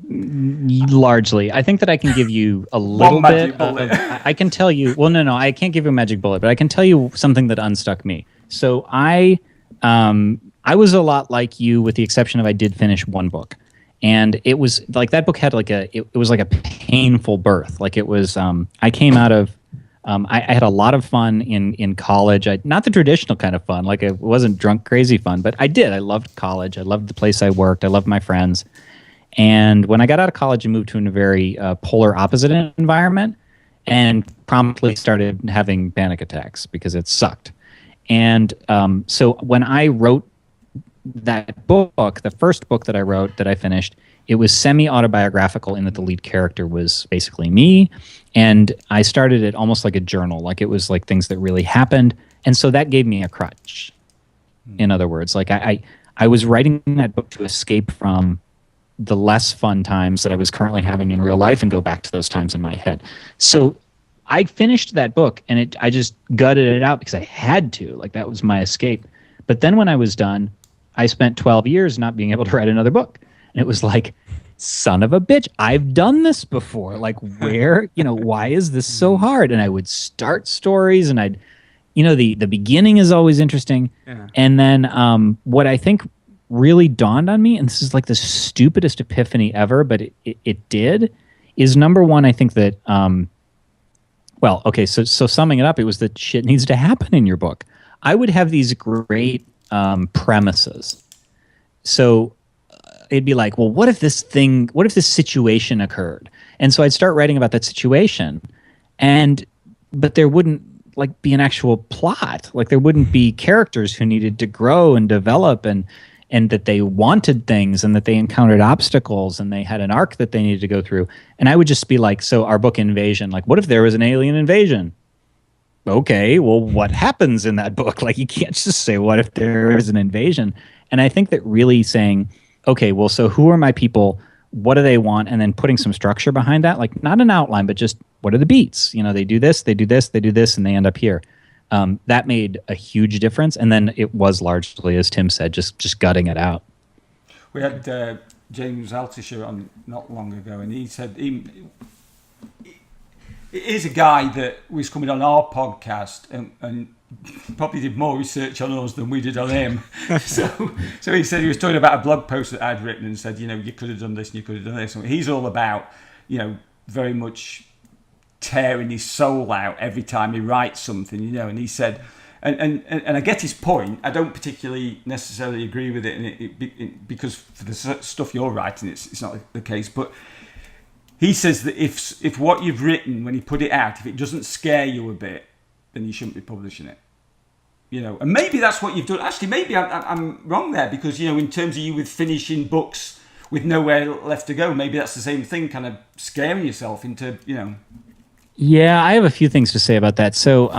Largely. I think that I can give you a little bit. I can tell you, well, no, I can't give you a magic bullet, but I can tell you something that unstuck me. So I was a lot like you, with the exception of I did finish one book, and it was like that book had like it was like a painful birth. Like it was, I came out of, I had a lot of fun in college. Not the traditional kind of fun, like it wasn't drunk crazy fun, but I did. I loved college. I loved the place I worked. I loved my friends. And when I got out of college and moved to a very polar opposite environment, and promptly started having panic attacks because it sucked. And so when I wrote that book, the first book that I wrote that I finished, it was semi-autobiographical in that the lead character was basically me. And I started it almost like a journal, like it was like things that really happened. And so that gave me a crutch. In other words, like I was writing that book to escape from the less fun times that I was currently having in real life and go back to those times in my head. So I finished that book and I just gutted it out because I had to. Like that was my escape. But then when I was done, I spent 12 years not being able to write another book. And it was like, son of a bitch, I've done this before. Like where, why is this so hard? And I would start stories and I'd, the beginning is always interesting. Yeah. And then what I think really dawned on me, and this is like the stupidest epiphany ever, but it did, is number one, I think that, so summing it up, it was that shit needs to happen in your book. I would have these great premises. So it'd be like, well, what if this situation occurred? And so I'd start writing about that situation, but there wouldn't like be an actual plot. Like there wouldn't be characters who needed to grow and develop and that they wanted things and that they encountered obstacles and they had an arc that they needed to go through. And I would just be like, so our book Invasion, like what if there was an alien invasion? Okay, well, what happens in that book? Like you can't just say, what if there is an invasion? And I think that really saying, okay, well, so who are my people? What do they want? And then putting some structure behind that, like not an outline, but just what are the beats? They do this, they do this, they do this, and they end up here. That made a huge difference. And then it was largely, as Tim said, just gutting it out. We had James Altucher on not long ago, and he said he is a guy that was coming on our podcast and probably did more research on us than we did on him. so he said he was talking about a blog post that I'd written and said, you could have done this and you could have done this. And he's all about, very much tearing his soul out every time he writes something, and he said, and I get his point. I don't particularly necessarily agree with it, and because for the stuff you're writing, it's not the case. But he says that if what you've written, when you put it out, if it doesn't scare you a bit, then you shouldn't be publishing it. And maybe that's what you've done. Actually, maybe I'm wrong there because, in terms of you with finishing books with nowhere left to go, maybe that's the same thing, kind of scaring yourself into, Yeah, I have a few things to say about that. So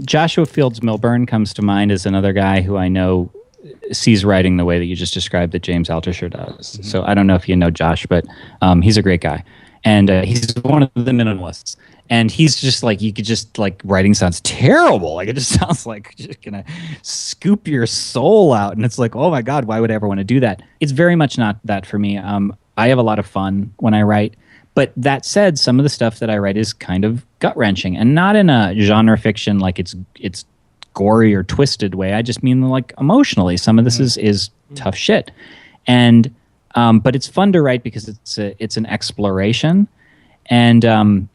Joshua Fields Milburn comes to mind as another guy who I know sees writing the way that you just described that James Altucher does. Mm-hmm. So I don't know if you know Josh, but he's a great guy. And he's one of the minimalists. And he's just like, you could just like, writing sounds terrible. Like it just sounds like you're gonna scoop your soul out. And it's like, oh my God, why would I ever want to do that? It's very much not that for me. I have a lot of fun when I write. But that said, some of the stuff that I write is kind of gut-wrenching. And not in a genre fiction like it's gory or twisted way. I just mean like emotionally. Some of this is tough shit. And but it's fun to write because it's an exploration. And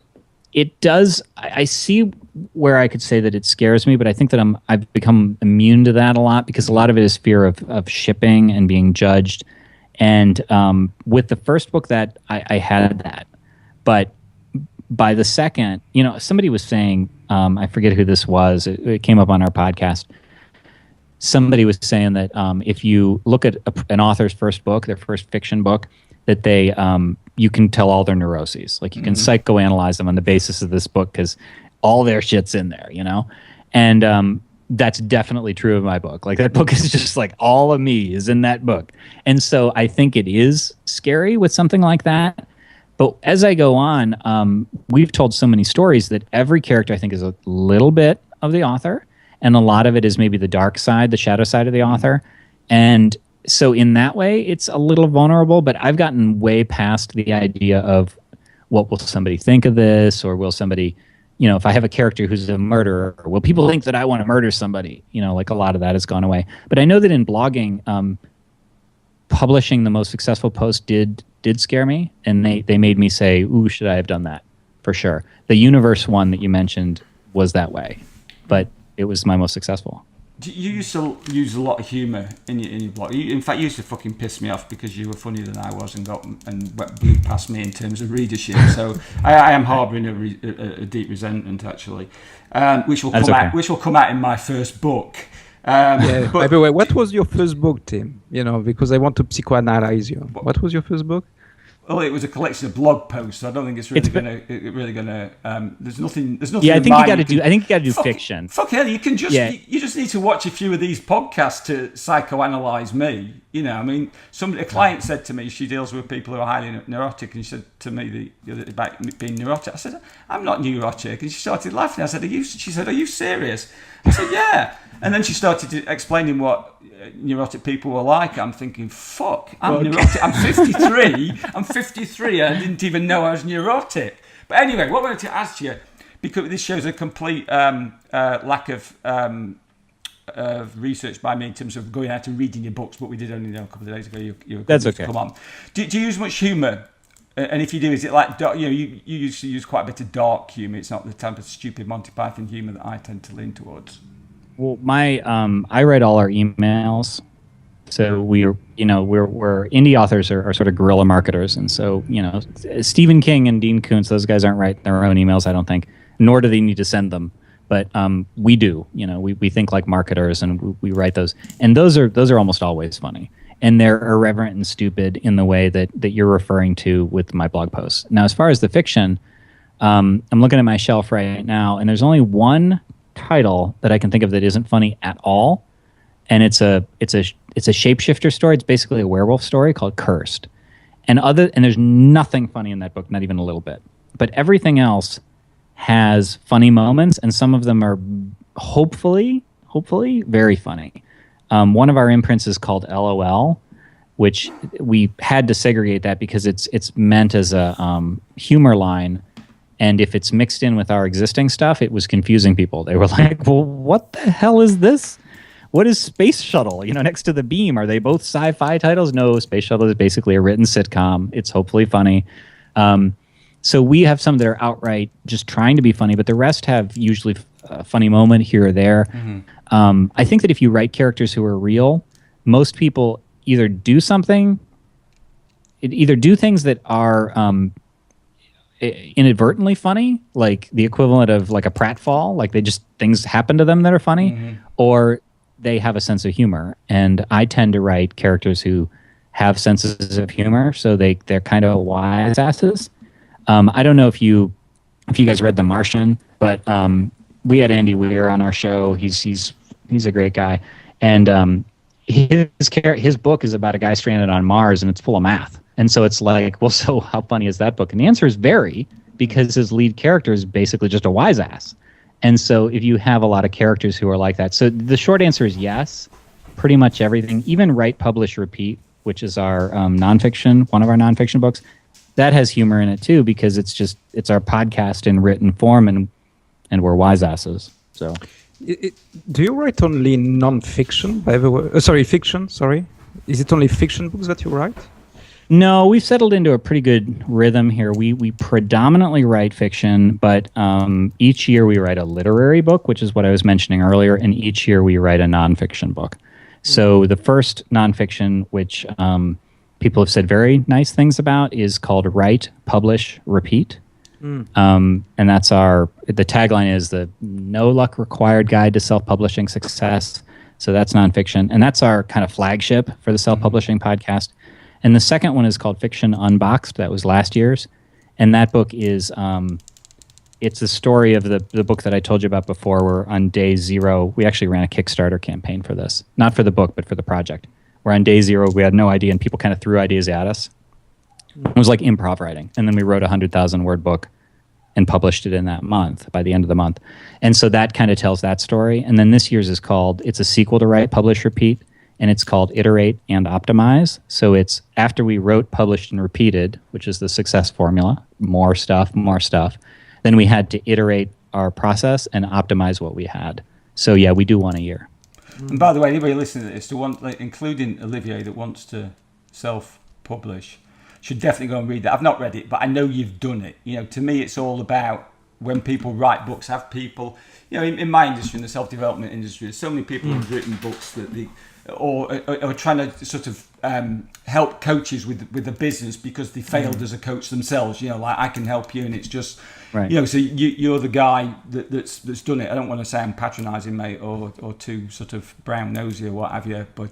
it does, I see where I could say that it scares me, but I think that I've become immune to that a lot because a lot of it is fear of shipping and being judged. And with the first book that I had that, but by the second, somebody was saying, I forget who this was, it came up on our podcast. Somebody was saying that if you look at an author's first book, their first fiction book, that they you can tell all their neuroses. Like you can psychoanalyze them on the basis of this book because all their shit's in there, And that's definitely true of my book. Like that book is just like all of me is in that book. And so I think it is scary with something like that. But as I go on, we've told so many stories that every character I think is a little bit of the author. And a lot of it is maybe the dark side, the shadow side of the author. And so in that way, it's a little vulnerable, but I've gotten way past the idea of what will somebody think of this, or will somebody, if I have a character who's a murderer, will people think that I want to murder somebody? Like a lot of that has gone away. But I know that in blogging, publishing the most successful post did scare me, and they made me say, ooh, should I have done that? For sure. The Universe one that you mentioned was that way, but it was my most successful. You used to use a lot of humour in your blog. In fact, you used to fucking piss me off because you were funnier than I was and blew past me in terms of readership. So I am harbouring a deep resentment, actually, which will come out in my first book. By the way, what was your first book, Tim? Because I want to psychoanalyze you. What was your first book? Well, it was a collection of blog posts. So I don't think it's really gonna. There's nothing. Yeah, I think you got to do. I think you got to do fiction. Fuck hell, you can just. Yeah. You just need to watch a few of these podcasts to psychoanalyze me. I mean, a client said to me she deals with people who are highly neurotic, and she said to me about being neurotic. I said, I'm not neurotic, and she started laughing. I said, She said, are you serious? I said, yeah. And then she started explaining what neurotic people were like. I'm thinking, fuck, I'm neurotic. I'm 53. I'm 53. I didn't even know I was neurotic. But anyway, what I wanted to ask you, because this shows a complete lack of research by me in terms of going out and reading your books, but we did only know a couple of days ago. You That's okay. Come on. Do you use much humour? And if you do, is it like, you used to use quite a bit of dark humour. It's not the type of stupid Monty Python humour that I tend to lean towards. Well, I write all our emails, so we're indie authors are sort of guerrilla marketers, and so Stephen King and Dean Koontz, those guys aren't writing their own emails, I don't think, nor do they need to send them, but we do. We think like marketers, and we write those, and those are almost always funny, and they're irreverent and stupid in the way that you're referring to with my blog posts. Now, as far as the fiction, I'm looking at my shelf right now, and there's only one title that I can think of that isn't funny at all, and it's a shapeshifter story. It's basically a werewolf story called Cursed, and there's nothing funny in that book, not even a little bit. But everything else has funny moments, and some of them are hopefully very funny. One of our imprints is called LOL, which we had to segregate that because it's meant as a humor line. And if it's mixed in with our existing stuff, it was confusing people. They were like, well, what the hell is this? What is Space Shuttle? Next to the beam. Are they both sci-fi titles? No, Space Shuttle is basically a written sitcom. It's hopefully funny. So we have some that are outright just trying to be funny, but the rest have usually a funny moment here or there. Mm-hmm. I think that if you write characters who are real, most people either do things that are inadvertently funny, like the equivalent of like a pratfall, like things happen to them that are funny, mm-hmm. or they have a sense of humor. And I tend to write characters who have senses of humor, so they're kind of wise asses. I don't know if you guys read The Martian, but we had Andy Weir on our show. He's a great guy, and his book is about a guy stranded on Mars, and it's full of math. And so it's like, well, so how funny is that book? And the answer is very, because his lead character is basically just a wise ass. And so if you have a lot of characters who are like that, so the short answer is yes, pretty much everything, even Write, Publish, Repeat, which is our nonfiction, one of our nonfiction books, that has humor in it too, because it's our podcast in written form, and we're wise asses. So, do you write only nonfiction? By the way, fiction. Sorry, is it only fiction books that you write? No, we've settled into a pretty good rhythm here. We predominantly write fiction, but each year we write a literary book, which is what I was mentioning earlier, and each year we write a nonfiction book. So the first nonfiction, which people have said very nice things about, is called Write, Publish, Repeat. And that's the tagline is the No Luck Required Guide to Self-Publishing Success. So that's nonfiction. And that's our kind of flagship for the self-publishing podcast. And the second one is called Fiction Unboxed. That was last year's. And that book is, it's the story of the book that I told you about before, where on day 0, we actually ran a Kickstarter campaign for this. Not for the book, but for the project. Where on day 0, we had no idea, and people kind of threw ideas at us. It was like improv writing. And then we wrote a 100,000-word book and published it in that month, by the end of the month. And so that kind of tells that story. And then this year's is called, it's a sequel to Write, Publish, Repeat. And it's called Iterate and Optimize. So it's after we wrote, published, and repeated, which is the success formula, more stuff. Then we had to iterate our process and optimize what we had. So yeah, we do one a year. And by the way, anybody listening to this, including Olivier that wants to self-publish, should definitely go and read that. I've not read it, but I know you've done it. To me, it's all about when people write books, have people, in my industry, in the self-development industry, there's so many people who've written books that or trying to sort of help coaches with the business because they failed as a coach themselves. Like I can help you, and it's just right. So you're the guy that's done it. I don't want to sound patronising, mate, or too sort of brown nosy or what have you, but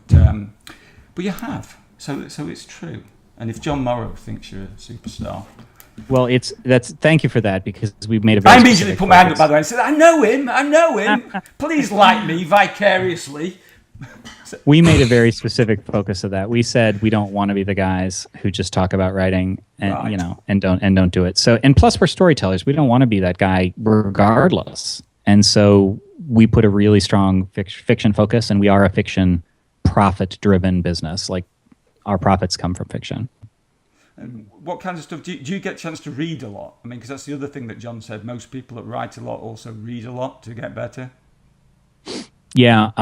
you have. So it's true. And if John Morrow thinks you're a superstar. Well, thank you for that, because we've made a very I immediately put my hand up, by the way, and said, I know him. Please like me vicariously. We made a very specific focus of that. We said we don't want to be the guys who just talk about writing and right. and don't do it. So, and plus we're storytellers. We don't want to be that guy regardless. And so we put a really strong fiction focus, and we are a fiction profit-driven business. Like our profits come from fiction. And what kinds of stuff do you get a chance to read a lot? I mean, because that's the other thing that John said. Most people that write a lot also read a lot to get better. Yeah,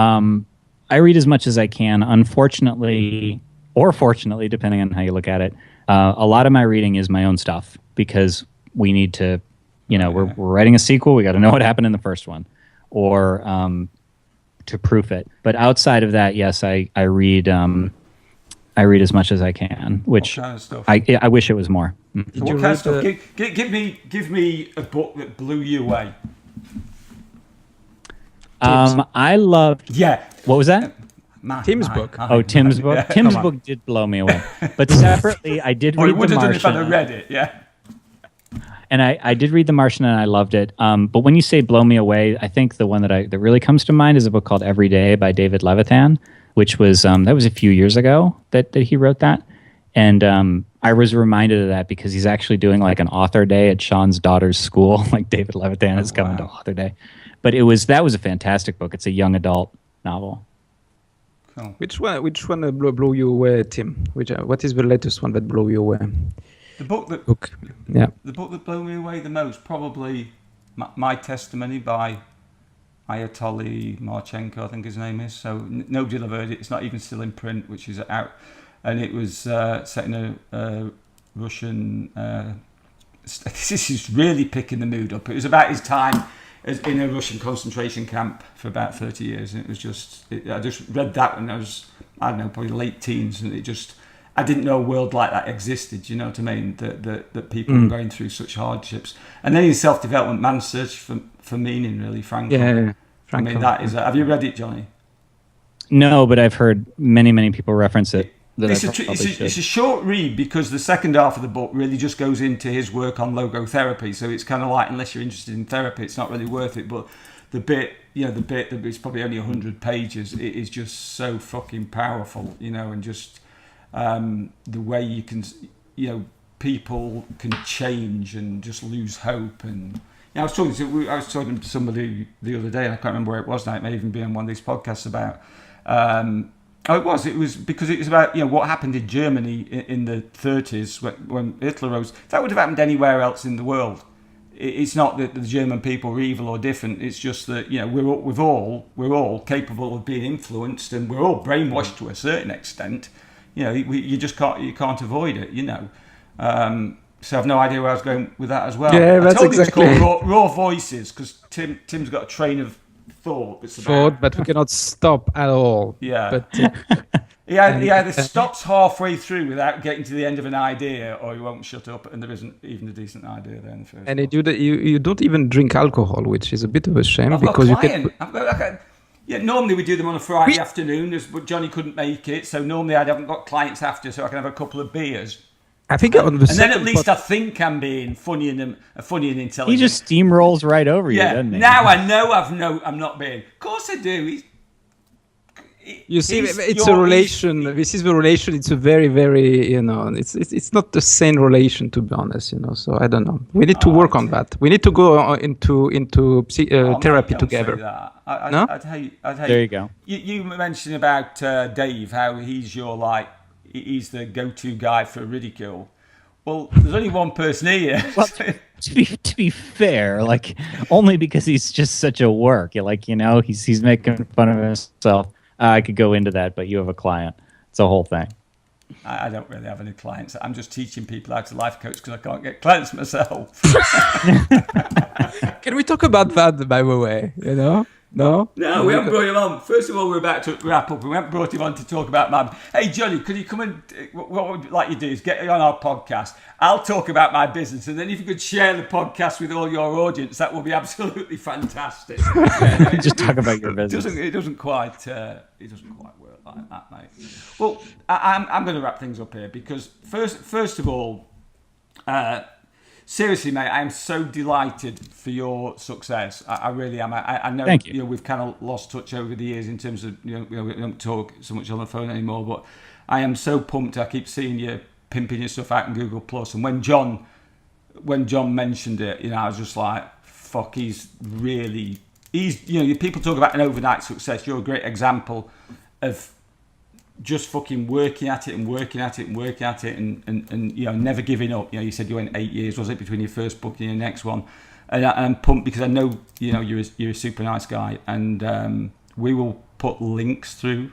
I read as much as I can. Unfortunately, or fortunately, depending on how you look at it, a lot of my reading is my own stuff, because we need to, we're writing a sequel. We got to know what happened in the first one, or to proof it. But outside of that, yes, I read. I read as much as I can, which kind of stuff? I wish it was more. So what kind of stuff? Give me a book that blew you away. I loved. Yeah. What was that? Tim's book. Tim's book. Yeah. Tim's book did blow me away. But separately, I did read The Martian. If I'd have read it, yeah. And I did read The Martian, and I loved it. But when you say blow me away, I think the one that really comes to mind is a book called Every Day by David Levitan, which was that was a few years ago that he wrote that. And I was reminded of that because he's actually doing like an author day at Sean's daughter's school. Like David Levitan is coming to author day. But that was a fantastic book. It's a young adult novel. Cool. Which one blew you away, Tim? What is the latest one that blew you away? The book that blew me away the most, probably My Testimony by Ayatollah Marchenko, I think his name is. So nobody will have heard it. It's not even still in print, which is out. And it was set in a Russian... this is really picking the mood up. It was about his time in a Russian concentration camp for about 30 years. And it was just... I just read that when I was, I don't know, probably late teens. And it just... I didn't know a world like that existed, you know what I mean? That people were going through such hardships. And then in self-development, man's search for meaning, really, frankly. Yeah. I mean, that is... have you read it, Johnny? No, but I've heard many people reference it. It's a short read because the second half of the book really just goes into his work on logotherapy. So it's kind of like, unless you're interested in therapy, it's not really worth it. But the bit that is probably only 100 pages, it is just so fucking powerful, and just the way you can, people can change and just lose hope. And I was talking to somebody the other day, and I can't remember where it was now. It may even be on one of these podcasts about. It was because it was about what happened in Germany in the 30s when Hitler rose. That would have happened anywhere else in the world. It's not that the German people were evil or different. It's just that we're all capable of being influenced, and we're all brainwashed to a certain extent. You just can't avoid it. So I've no idea where I was going with that as well. Yeah, that's exactly. It's called Raw Voices because Tim's got a train of thought. But we cannot stop at all. Yeah. But he either stops halfway through without getting to the end of an idea, or he won't shut up, and there isn't even a decent idea there in the first. And you don't even drink alcohol, which is a bit of a shame normally we do them on a Friday afternoon, but Johnny couldn't make it, so normally I haven't got clients after, so I can have a couple of beers. I think on the and then at least I think I'm being funny and intelligent. He just steamrolls right over you, doesn't he? Now I know I'm not being. Of course I do. It's a relation. This is the relation. It's a very, very, it's not the same relation, to be honest, So I don't know. We need to work on that. We need to go into therapy together. No? I'd hate. There you go. You mentioned about Dave, how he's he's the go-to guy for ridicule. Well, there's only one person here. Well, to be fair, like only because he's just such a work. He's making fun of himself. I could go into that, but you have a client. It's a whole thing. I don't really have any clients. I'm just teaching people how to life coach because I can't get clients myself. Can we talk about that, by the way? You know? No, we haven't brought him on. First of all, we're about to wrap up. We haven't brought him on to talk about my... Hey, Johnny, could you come and... What would like you do is get on our podcast. I'll talk about my business, and then if you could share the podcast with all your audience, that will be absolutely fantastic. Just talk about your business. It doesn't quite work like that, mate. Well, I'm going to wrap things up here because first of all, seriously, mate, I am so delighted for your success. I really am. I know, Thank you. We've kind of lost touch over the years in terms of we don't talk so much on the phone anymore. But I am so pumped. I keep seeing you pimping your stuff out in Google Plus. And when John mentioned it, I was just like, fuck, he's people talk about an overnight success. You're a great example of just fucking working at it and never giving up. You said you went 8 years, was it, between your first book and your next one? And I'm pumped because I know you're a super nice guy, and we will put links through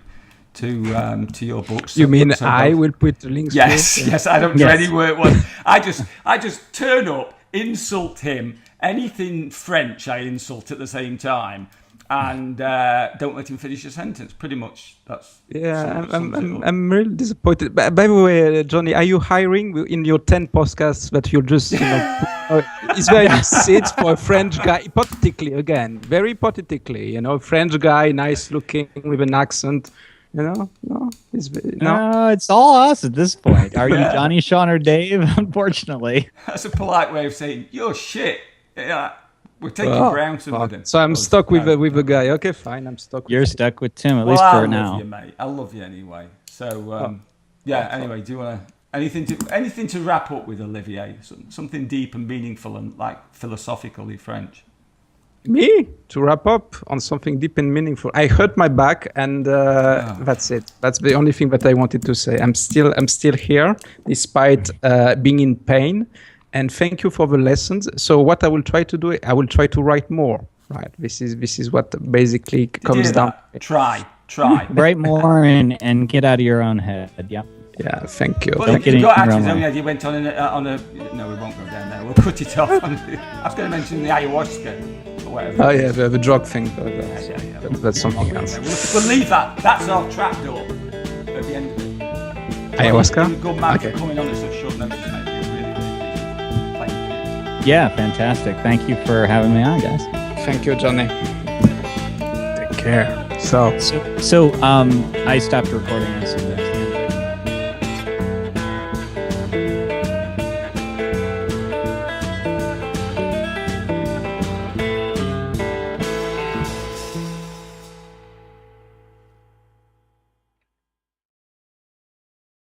to your books. You mean I will put the links? Yes. I don't do any work. I just turn up, insult him. Anything French, I insult at the same time. And don't let him finish a sentence. Pretty much, that's... Yeah, I'm really disappointed. By the way, Johnny, are you hiring in your 10 podcasts that you'll just, it's very seats for a French guy, very hypothetically, French guy, nice looking, with an accent, No, it's all us at this point. Are you Johnny, Sean, or Dave? Unfortunately. That's a polite way of saying, you're shit. Yeah. We're taking Brownson with him. So I'm stuck with a guy. Okay, fine. I'm stuck with You're stuck with Tim, at least for now. I love you, mate. I love you anyway. So, anyway, do you want to... Anything to wrap up with, Olivier? Something deep and meaningful and, philosophically French? Me? To wrap up on something deep and meaningful. I hurt my back, and that's it. That's the only thing that I wanted to say. I'm still here, despite being in pain. And thank you for the lessons. So what I will try to do, I will try to write more. Right. This is what basically comes down. Try. Write more and get out of your own head. Yeah. Yeah. Thank you. Well, you got actors. You went on a. No, we won't go down there. We'll cut it off. I was going to mention the ayahuasca or whatever. Oh yeah, the drug thing. That's something else. We'll leave that. That's our trapdoor at the end of it. Ayahuasca. Good man for coming on at such short notice, mate. Yeah, fantastic. Thank you for having me on, guys. Thank you, Johnny. Take care. So I stopped recording this.